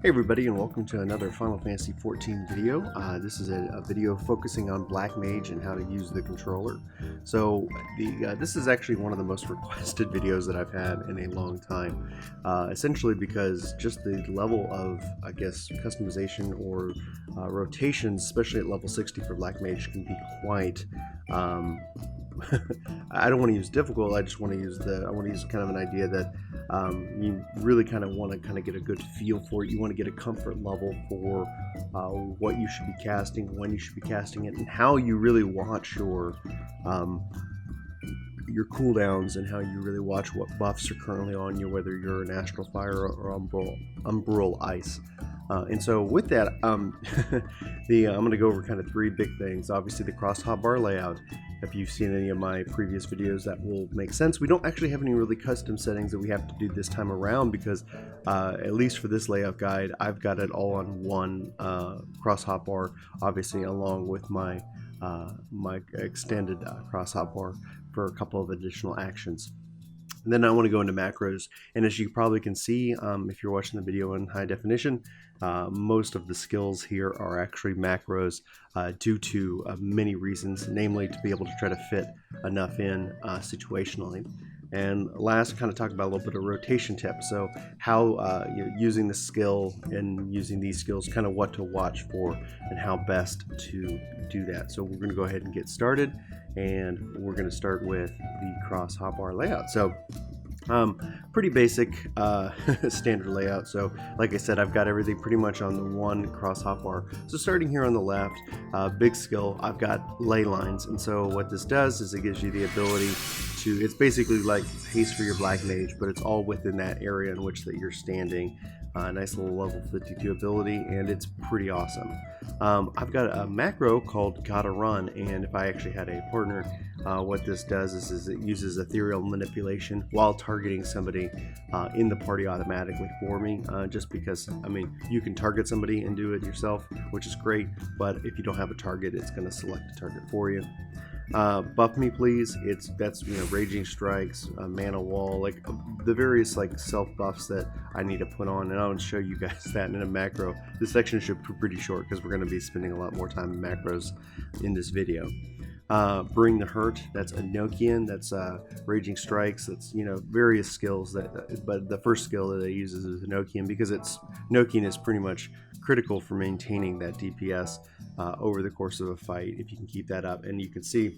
Hey everybody, and welcome to another Final Fantasy XIV video. This is a video focusing on Black Mage and how to use the controller. So this is actually one of the most requested videos that I've had in a long time. Essentially because just the level of, I guess, customization or rotations, especially at level 60 for Black Mage, can be quite I don't want to use difficult. I just want to use kind of an idea that you really kind of want to get a good feel for it. You want to get a comfort level for what you should be casting, when you should be casting it, and how you really watch your cooldowns and how you really watch what buffs are currently on you, whether you're an Astral Fire or Umbral Ice. And so with that, I'm going to go over kind of three big things. Obviously the Hotbar Layout. If you've seen any of my previous videos, that will make sense. We don't actually have any really custom settings that we have to do this time around because, at least for this layout guide, I've got it all on one Hotbar, obviously along with my my extended Hotbar for a couple of additional actions. And then I want to go into macros, and as you probably can see, if you're watching the video in high definition, most of the skills here are actually macros due to many reasons, namely to be able to try to fit enough in situationally. And last, kind of talk about a little bit of rotation tips. So how you're using the skill and using these skills, kind of what to watch for and how best to do that. So we're going to go ahead and get started, and we're going to start with the Hotbar layout. So pretty basic standard layout. So like I said, I've got everything pretty much on the one Hotbar. So starting here on the left, big skill, I've got ley lines, and so what this does is it gives you the ability to, it's basically like haste for your Black Mage, but it's all within that area in which that you're standing. Nice little level 52 ability, and it's pretty awesome. I've got a macro called Gotta Run, and if I actually had a partner, what this does is it uses ethereal manipulation while targeting somebody in the party automatically for me, just because, I mean, you can target somebody and do it yourself, which is great, but if you don't have a target, it's going to select a target for you. Buff me please. That's Raging Strikes, Mana Wall, like the various like self buffs that I need to put on, and I'll show you guys that in a macro. This section should be pretty short because we're going to be spending a lot more time in macros in this video. Bring the Hurt, that's Enochian, that's Raging Strikes, that's various skills but the first skill that it uses is Enochian, because Enochian is pretty much critical for maintaining that DPS over the course of a fight, if you can keep that up. And you can see,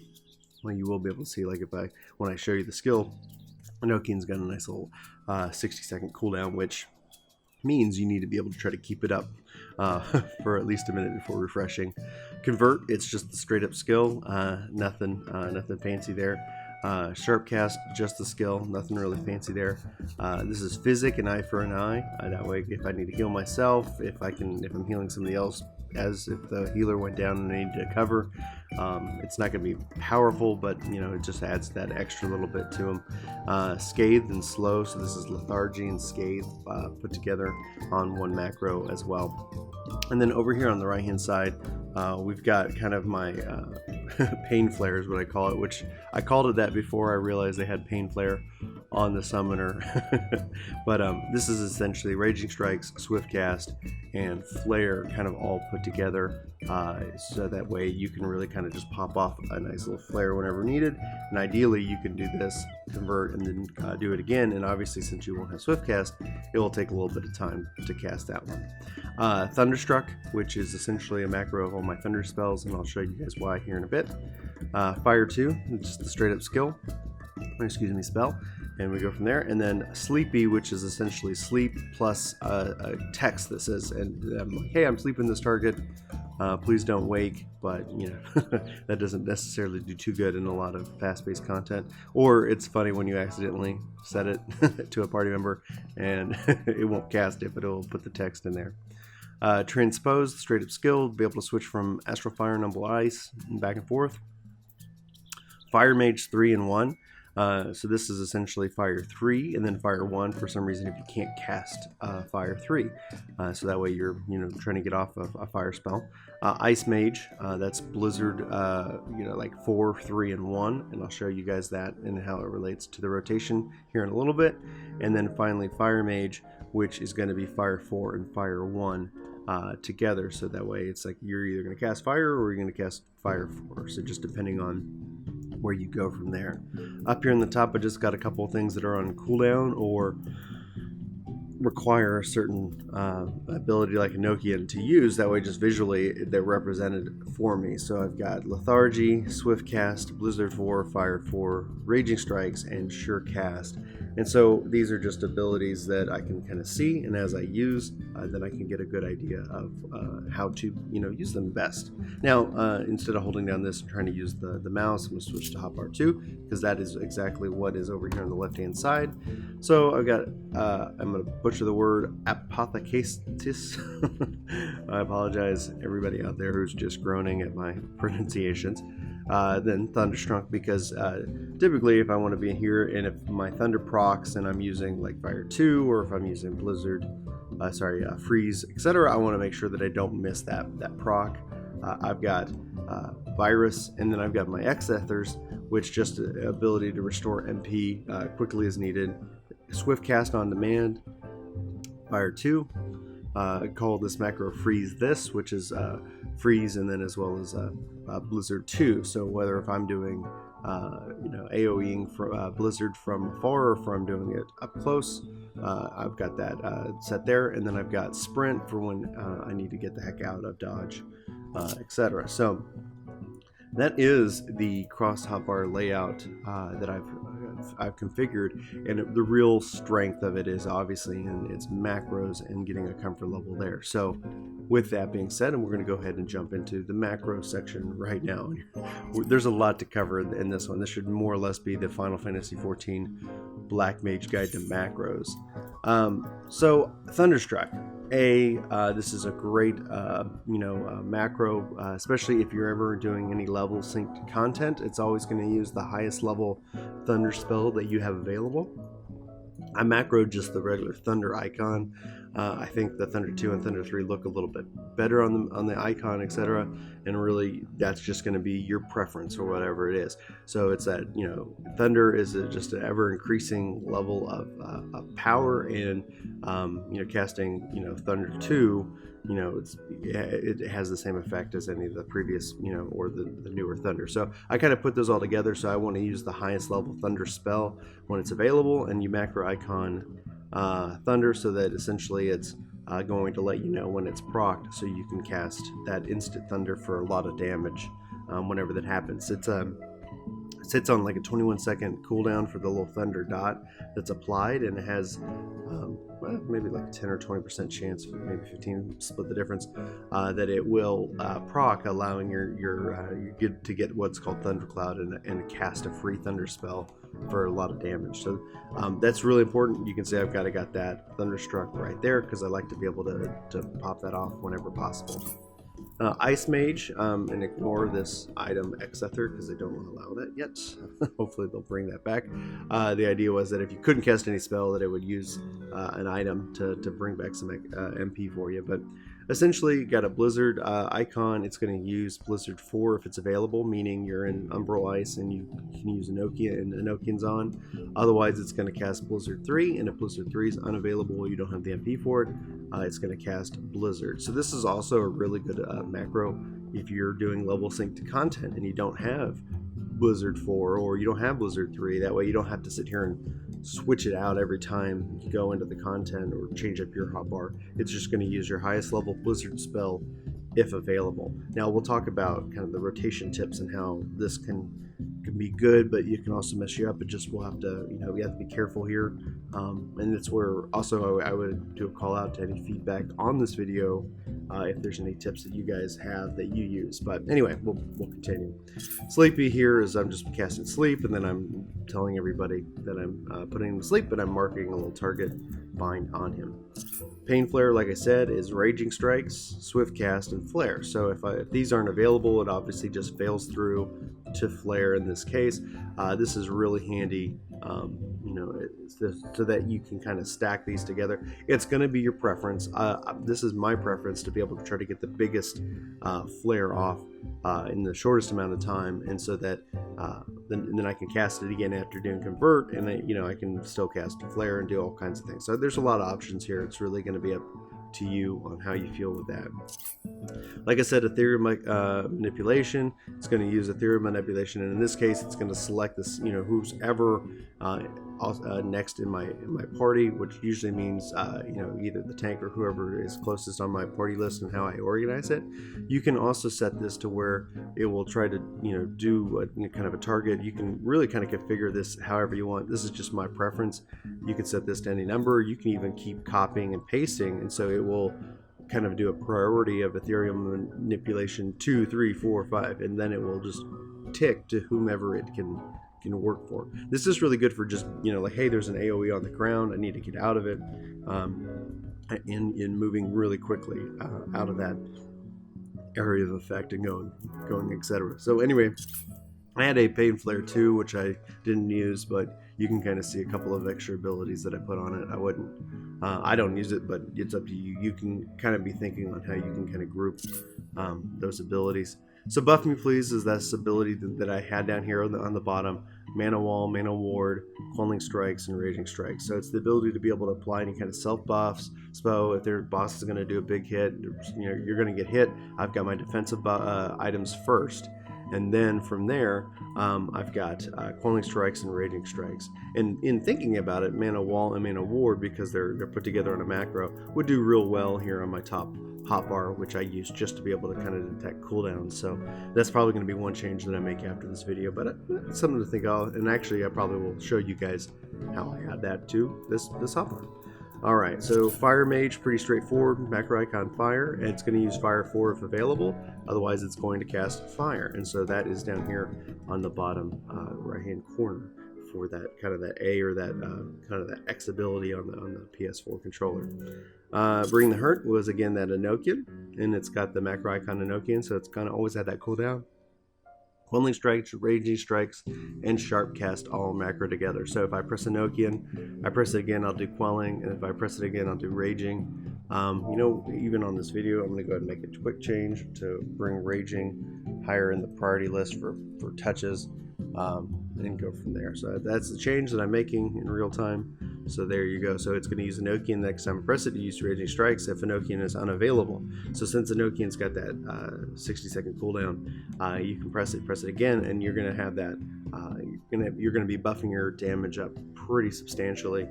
well, you will be able to see, like when I show you the skill, Enochian's got a nice little 60-second cooldown, which means you need to be able to try to keep it up for at least a minute before refreshing. Convert, it's just the straight up skill, nothing fancy there. Sharp Cast, just the skill, nothing really fancy there. This is Physic, an eye for an eye. That way, if I need to heal myself, if I'm healing somebody else, as if the healer went down and I need to cover, it's not going to be powerful, but it just adds that extra little bit to them. Scathed and Slow, so this is Lethargy and Scathed put together on one macro as well. And then over here on the right hand side, we've got kind of my Pain Flare is what I call it, which I called it that before I realized they had Pain Flare on the summoner. But this is essentially Raging Strikes, Swift Cast, and Flare kind of all put together, so that way you can really kind of just pop off a nice little flare whenever needed. And ideally you can do this, convert, and then do it again. And obviously, since you won't have Swift Cast, it will take a little bit of time to cast that one. Thunderstruck, which is essentially a macro of all my thunder spells, and I'll show you guys why here in a bit. Fire 2, just the straight up skill, spell, and we go from there. And then Sleepy, which is essentially sleep plus a text that says, and I'm like, hey, I'm sleeping this target, please don't wake. But that doesn't necessarily do too good in a lot of fast-paced content, or it's funny when you accidentally set it to a party member and it won't cast it, but it will put the text in there. Transpose, straight up skill, be able to switch from Astral Fire and Umbral Ice and back and forth. Fire Mage 3 in 1. So this is essentially fire 3 and then fire 1 for some reason if you can't cast fire 3. So that way you're trying to get off of a fire spell. Ice Mage, that's Blizzard, like 4, 3, and 1, and I'll show you guys that and how it relates to the rotation here in a little bit. And then finally Fire Mage, which is going to be fire 4 and fire 1 together. So that way it's like you're either going to cast fire or you're going to cast fire 4. So just depending on where you go from there. Up here in the top, I just got a couple of things that are on cooldown or require a certain ability like a Nokian to use. That way just visually they're represented for me. So I've got Lethargy, Swift Cast, Blizzard 4, Fire 4, Raging Strikes, and Sure Cast. And so these are just abilities that I can kind of see, and as I use, then I can get a good idea of how to use them best. Now instead of holding down this and trying to use the mouse, I'm going to switch to Hotbar 2 because that is exactly what is over here on the left hand side. So I've got I'm going to butcher the word apothecasis. I apologize everybody out there who's just groaning at my pronunciations. Then Thunderstruck, because typically if I want to be here and if my Thunder procs and I'm using like Fire 2 or if I'm using Blizzard, Freeze, etc., I want to make sure that I don't miss that proc. I've got Virus, and then I've got my XIVs, which just the ability to restore MP quickly as needed. Swift Cast on demand, Fire 2. I call this macro Freeze This, which is freeze, and then as well as Blizzard 2. So whether if I'm doing AoEing for Blizzard from afar or if I'm doing it up close, I've got that set there, and then I've got Sprint for when I need to get the heck out of dodge, etc. So that is the cross hotbar layout that I've configured, and the real strength of it is obviously in its macros and getting a comfort level there. So with that being said, and we're going to go ahead and jump into the macro section right now. There's a lot to cover in this one. This should more or less be the Final Fantasy XIV Black Mage Guide to Macros. So Thunderstruck. This is a great macro, especially if you're ever doing any level synced content. It's always going to use the highest level thunder spell that you have available. I macroed just the regular thunder icon. I think the Thunder 2 and Thunder 3 look a little bit better on the icon, etc. And really, that's just going to be your preference or whatever it is. So it's that Thunder is just an ever increasing level of power, and casting Thunder 2. It has the same effect as any of the previous, or the newer Thunder. So I kind of put those all together. So I want to use the highest level Thunder spell when it's available, and you macro icon Thunder, so that essentially it's going to let you know when it's procced, so you can cast that instant Thunder for a lot of damage whenever that happens. It sits on like a 21-second cooldown for the little Thunder dot that's applied, and it has maybe like 10 or 20% chance, maybe 15, split the difference, that it will proc, allowing your to get what's called Thundercloud and cast a free Thunder spell for a lot of damage. So that's really important. You can see I've got that Thunderstruck right there because I like to be able to pop that off whenever possible. Ice Mage, and ignore this item XIV because they don't allow that yet. Hopefully they'll bring that back. The idea was that if you couldn't cast any spell, that it would use an item to bring back some MP for you. But essentially, you got a Blizzard icon. It's going to use Blizzard 4 if it's available, meaning you're in Umbral Ice and you can use Enochian and Enochian's on. Otherwise, it's going to cast Blizzard 3, and if Blizzard 3 is unavailable, you don't have the MP for it, it's going to cast Blizzard. So this is also a really good macro if you're doing level synced content and you don't have Blizzard 4 or you don't have Blizzard 3. That way you don't have to sit here and switch it out every time you go into the content or change up your hotbar. It's just going to use your highest level Blizzard spell if available. Now we'll talk about kind of the rotation tips and how this can be good, but you can also mess you up. It just, we'll have to, we have to be careful here. And that's where also I would do a call out to any feedback on this video if there's any tips that you guys have that you use. But anyway, we'll continue. Sleepy here is I'm just casting sleep, and then I'm telling everybody that I'm putting him to sleep, but I'm marking a little target bind on him. Pain Flare, like I said, is Raging Strikes, Swift Cast, and Flare. So if these aren't available, it obviously just fails through to flare in this case. This is really handy, so that you can kind of stack these together. It's going to be your preference. This is my preference, to be able to try to get the biggest flare off in the shortest amount of time, and so that then I can cast it again after doing convert, and I can still cast flare and do all kinds of things. So there's a lot of options here. It's really going to be up to you on how you feel with that. Like I said, Ethereum manipulation, it's going to use Ethereum manipulation, and in this case it's going to select this, who's ever next in my party, which usually means either the tank or whoever is closest on my party list, and how I organize it. You can also set this to where it will try to do kind of a target. You can really kind of configure this however you want. This is just my preference. You can set this to any number. You can even keep copying and pasting, and so it will kind of do a priority of Ethereum manipulation 2, 3, 4, 5, and then it will just tick to whomever it can work for. This is really good for just like, hey, there's an AoE on the ground, I need to get out of it, in moving really quickly out of that area of effect and going etc. So anyway, I had a Pain Flare 2, which I didn't use, but you can kind of see a couple of extra abilities that I put on it. I don't use it, but it's up to you. You can kind of be thinking on how you can kind of group those abilities. So Buff Me Please is that ability that I had down here on the bottom. Mana Wall, Mana Ward, Quelling Strikes, and Raging Strikes. So it's the ability to be able to apply any kind of self buffs. So if their boss is going to do a big hit, you're going to get hit. I've got my defensive items first. And then from there, I've got Quelling Strikes and Raging Strikes. And in thinking about it, Mana Wall and Mana Ward, because they're put together on a macro, would do real well here on my top hotbar, which I use just to be able to kind of detect cooldowns. So that's probably going to be one change that I make after this video, but it's something to think of. And actually, I probably will show you guys how I add that to this hotbar. Alright, so Fire Mage, pretty straightforward. Macro icon fire, and it's going to use Fire 4 if available, otherwise it's going to cast Fire, and so that is down here on the bottom right hand corner for that kind of that A, or that kind of that X ability on the PS4 controller. Bring the Hurt was again that Enochian, and it's got the macro icon Enochian, so it's kind of always had that cooldown. Quelling Strikes, Raging Strikes, and Sharp Cast all macro together. So if I press Enochian, I press it again, I'll do Quelling, and if I press it again, I'll do Raging. Even on this video, I'm going to go ahead and make a quick change to bring Raging higher in the priority list for touches, and go from there. So that's the change that I'm making in real time. So there you go. So it's going to use Enochian next time I press it to use Raging Strikes if Enochian is unavailable. So since Enochian's got that 60-second cooldown, you can press it again, and you're going to have that. You're going to be buffing your damage up pretty substantially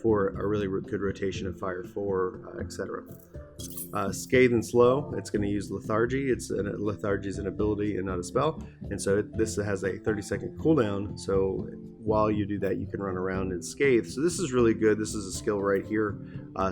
for a really good rotation of Fire 4, etc. Scathe and Slow, it's going to use Lethargy. Lethargy is an ability and not a spell, and so this has a 30-second cooldown, so while you do that you can run around and Scathe. So this is really good. This is a skill right here,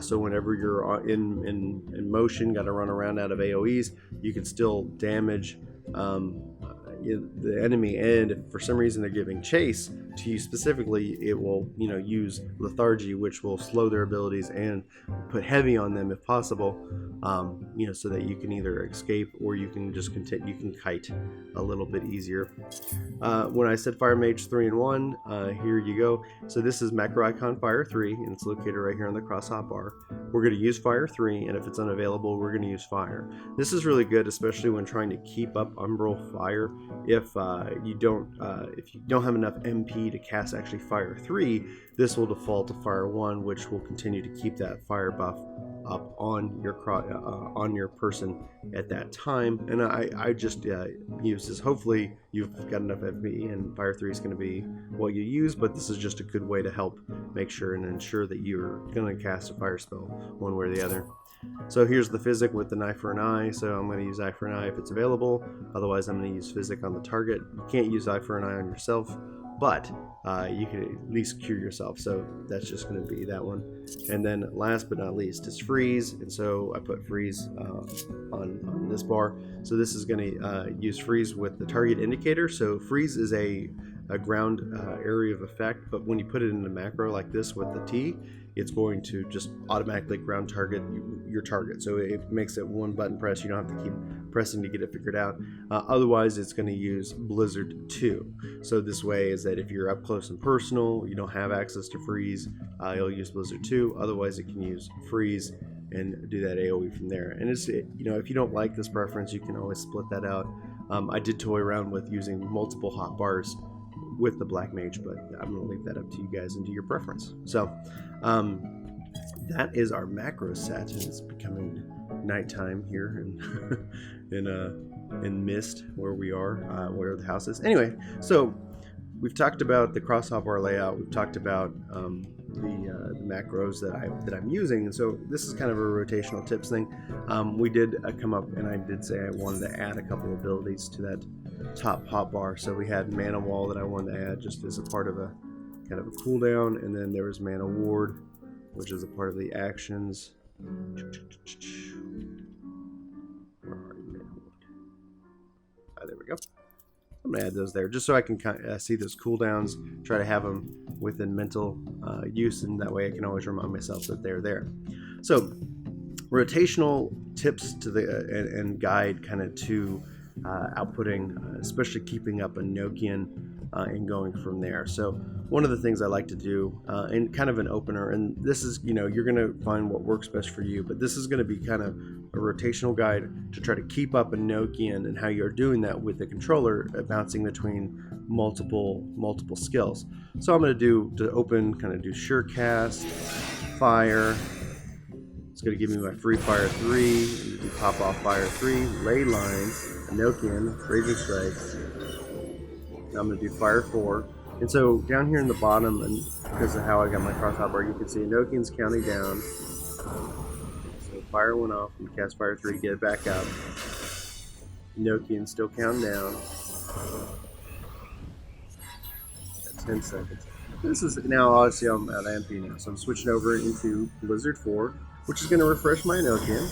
so whenever you're in motion, got to run around out of AoEs, you can still damage the enemy, and if for some reason they're giving chase to you specifically, it will use Lethargy, which will slow their abilities and put heavy on them if possible, so that you can either escape or you can just you can kite a little bit easier. When I said Fire Mage 3-in-1, here you go. So this is Macro Icon Fire 3, and it's located right here on the cross hotbar. We're going to use Fire 3, and if it's unavailable, we're going to use Fire. This is really good, especially when trying to keep up Umbral Fire. If you don't have enough MP to cast actually Fire 3, this will default to Fire 1, which will continue to keep that fire buff up on your person at that time. And I just use this. Hopefully you've got enough MP, and Fire 3 is going to be what you use, but this is just a good way to help make sure and ensure that you're going to cast a fire spell one way or the other. So here's the Physic with the Eye for an Eye. So I'm going to use Eye for an Eye if it's available. Otherwise, I'm going to use Physic on the target. You can't use Eye for an Eye on yourself, but you can at least cure yourself. So that's just going to be that one. And then last but not least is Freeze. And so I put Freeze on this bar. So this is going to use Freeze with the target indicator. So Freeze is a a ground area of effect, but when you put it in a macro like this with the T, it's going to just automatically ground target your target. So it makes it one button press. You don't have to keep pressing to get it figured out. Otherwise, it's going to use Blizzard 2. So this way is that if you're up close and personal, you don't have access to freeze, you'll use Blizzard 2. Otherwise, it can use freeze and do that AoE from there. And it's, if you don't like this preference, you can always split that out. I did toy around with using multiple hotbars with the Black Mage, but I'm going to leave that up to you guys and to your preference. So that is our macro set, and it's becoming nighttime here in Mist where we are, where the house is. Anyway, so we've talked about the Crossbar Layout. We've talked about the macros that I'm using, and so this is kind of a rotational tips thing. We did come up, and I did say I wanted to add a couple abilities to that top hotbar. So we had Mana Wall that I wanted to add just as a part of a kind of a cooldown, and then there was Mana Ward, which is a part of the actions. Where are you, Mana Ward? There we go. I'm going to add those there just so I can see those cooldowns, try to have them within mental use, and that way I can always remind myself that they're there. So rotational tips to the and guide kind of to outputting, especially keeping up a Nokian and going from there. So one of the things I like to do, and kind of an opener, and this is, you're going to find what works best for you, but this is going to be kind of a rotational guide to try to keep up a Nokian and how you're doing that with the controller, bouncing between multiple skills. So I'm going to open, kind of do Sure Cast, Fire. It's going to give me my free Fire 3, do Pop Off Fire 3, Ley Lines, Nokian, Raging Strikes. Now I'm going to do Fire 4. And so down here in the bottom, and because of how I got my Crossbar, you can see Nokian's counting down. So Fire went off, and cast Fire 3 to get it back up. Nokian's still counting down. Got 10 seconds. This is now, obviously I'm at MP now, so I'm switching over into Blizzard 4, which is going to refresh my Nokian.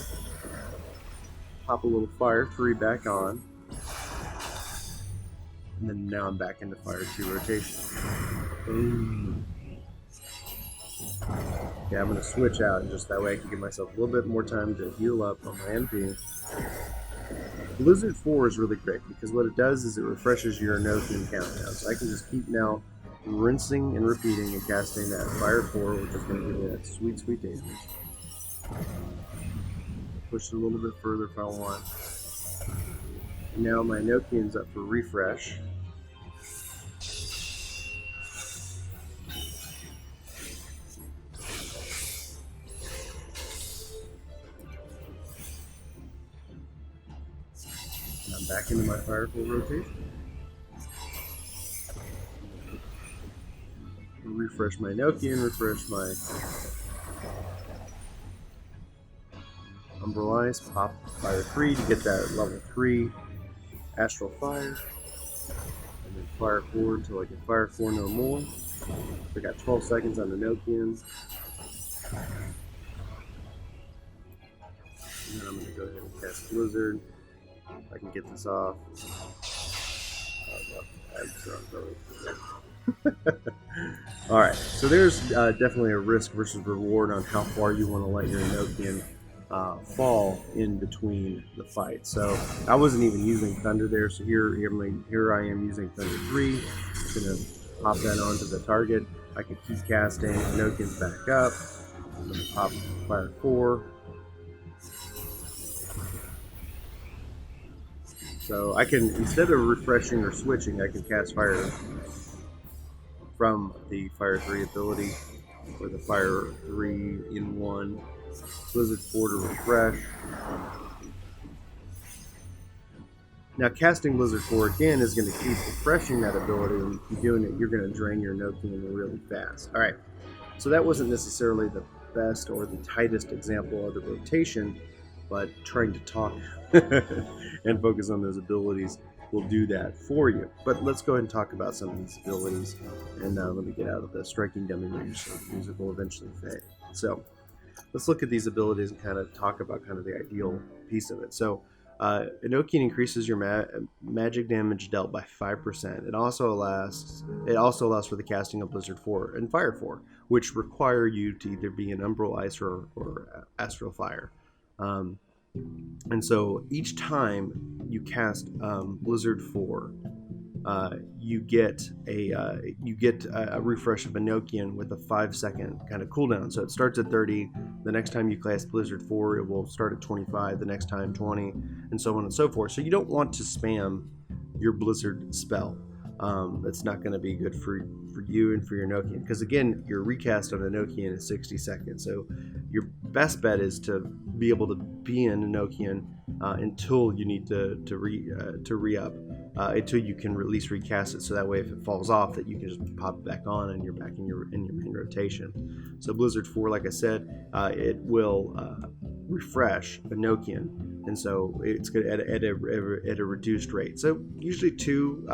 Pop a little Fire 3 back on. And then now I'm back into Fire 2 rotation. Boom. Yeah, I'm going to switch out, and just that way I can give myself a little bit more time to heal up on my MP. Blizzard 4 is really great because what it does is it refreshes your Nokian countdown. So I can just keep now rinsing and repeating and casting that Fire 4, which is going to give me that sweet, sweet damage. Push it a little bit further if I want. And now my Nokian's up for refresh. And I'm back into my Fire 4 rotation. Refresh my Nokian, refresh my Umbral Ice, pop Fire 3 to get that level 3 Astral Fire, and then Fire 4 until I get Fire 4 no more. I got 12 seconds on the Nokian. And then I'm going to go ahead and cast Blizzard. If I can get this off. Alright, so there's definitely a risk versus reward on how far you want to let your Nokian fall in between the fight. So I wasn't even using Thunder there, so here I am using Thunder 3. I'm going to pop that onto the target. I can keep casting, Nokian's back up. I'm going to pop Fire 4. So I can, instead of refreshing or switching, I can cast Fire from the Fire 3 ability, or the Fire 3 in 1. Blizzard 4 to refresh. Now casting Blizzard 4 again is going to keep refreshing that ability, and if you keep doing it, you're going to drain your Nokian really fast. Alright, so that wasn't necessarily the best or the tightest example of the rotation, but trying to talk and focus on those abilities will do that for you. But let's go ahead and talk about some of these abilities, and let me get out of the striking dummy range so the music will eventually fade. So let's look at these abilities and kind of talk about kind of the ideal piece of it. So Enochian increases your magic damage dealt by 5%. It also allows for the casting of Blizzard 4 and Fire 4, which require you to either be an Umbral Ice or Astral Fire. And so each time you cast Blizzard 4, you get a refresh of Enochian with a 5-second kind of cooldown. So it starts at 30. The next time you cast Blizzard 4, it will start at 25. The next time 20, and so on and so forth. So you don't want to spam your Blizzard spell. That's not going to be good for you and for your Enochian, because again, your recast on Enochian is 60 seconds. So your best bet is to be able to be in Enochian until you need to re-up, until you can at least recast it. So that way, if it falls off, that you can just pop it back on and you're back in your main rotation. So Blizzard 4, like I said, it will refresh Enochian, and so it's good at a reduced rate. So usually 2,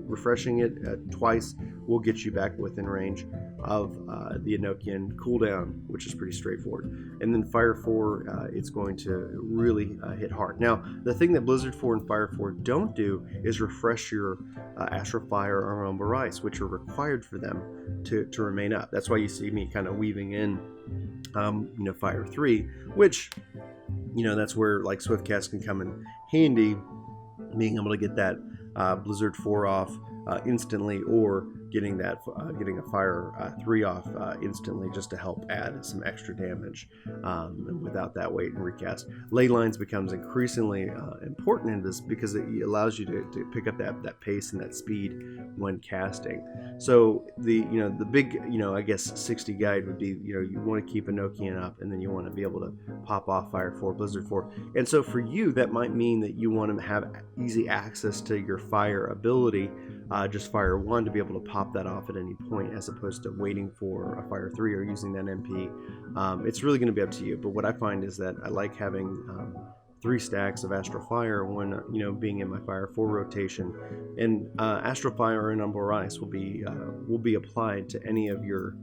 refreshing it twice will get you back within range of the Enochian cooldown, which is pretty straightforward. And then Fire 4, it's going to really hit hard. Now, the thing that Blizzard 4 and Fire 4 don't do is refresh your Astral Fire or Umbral Ice, which are required for them to remain up. That's why you see me kind of weaving in Fire 3, which, that's where like Swiftcast can come in handy, being able to get that Blizzard 4 off instantly, or getting a Fire 3 off instantly, just to help add some extra damage without that wait and recast. Ley lines becomes increasingly important in this, because it allows you to pick up that pace and that speed when casting. So the big I guess 60 guide would be, you want to keep Enochian up, and then you want to be able to pop off Fire 4, Blizzard 4. And so for you, that might mean that you want to have easy access to your Fire ability, just Fire 1, to be able to pop that off at any point, as opposed to waiting for a Fire 3 or using that MP. It's really going to be up to you, but what I find is that I like having 3 stacks of Astral Fire when being in my Fire 4 rotation, and Astral Fire and Umbral Ice will be applied to any of your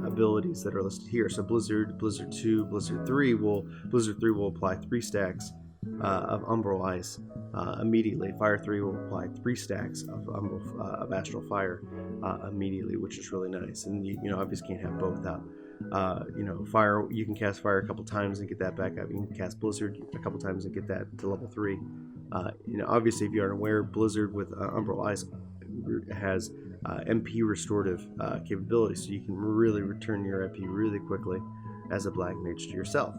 abilities that are listed here. So Blizzard 2, Blizzard 3 will apply 3 stacks of Umbral Ice immediately. Fire 3 will apply 3 stacks of Astral Fire immediately, which is really nice. And you obviously can't have both up. Fire, you can cast Fire a couple times and get that back up. You can cast Blizzard a couple times and get that to level 3. Obviously, if you aren't aware, Blizzard with Umbral Ice has MP restorative capability, so you can really return your MP really quickly as a Black Mage to yourself.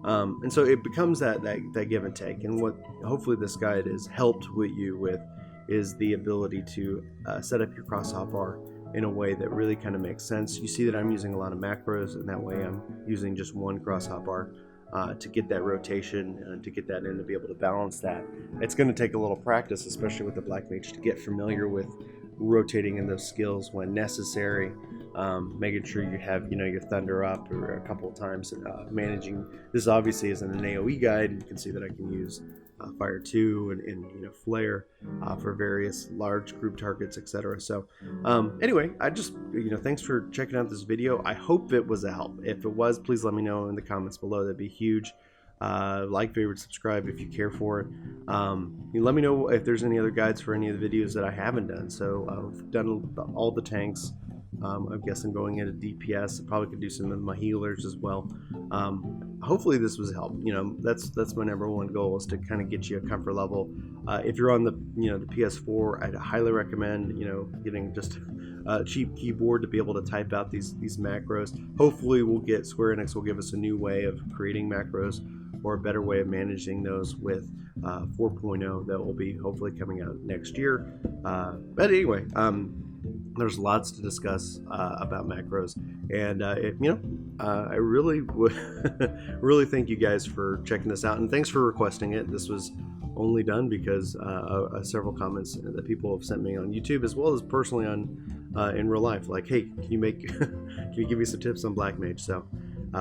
And so it becomes that give and take. And what hopefully this guide has helped you with is the ability to set up your Crossbar in a way that really kind of makes sense. You see that I'm using a lot of macros, and that way I'm using just one Crossbar to get that rotation and to get that in, to be able to balance that. It's going to take a little practice, especially with the Black Mage, to get familiar with rotating in those skills when necessary, making sure you have your Thunder up or a couple of times, managing. This obviously isn't an AoE guide. You can see that I can use Fire 2 and Flare for various large group targets, etc. So anyway, I just thanks for checking out this video. I hope it was a help. If it was, please let me know in the comments below. That'd be huge. Like, favorite, subscribe if you care for it. Let me know if there's any other guides for any of the videos that I haven't done. So I've done all the tanks. I'm guessing going into DPS. I probably could do some of my healers as well. Hopefully this was help. That's my number one goal, is to kind of get you a comfort level. If you're on the the PS4, I'd highly recommend getting just a cheap keyboard to be able to type out these macros. Hopefully Square Enix will give us a new way of creating macros, or a better way of managing those with 4.0 that will be hopefully coming out next year. But anyway, there's lots to discuss about macros, and I really really thank you guys for checking this out, and thanks for requesting it. This was only done because several comments that people have sent me on YouTube, as well as personally in real life, like, hey, can you give me some tips on Black Mage? So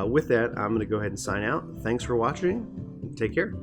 with that, I'm going to go ahead and sign out. Thanks for watching. Take care.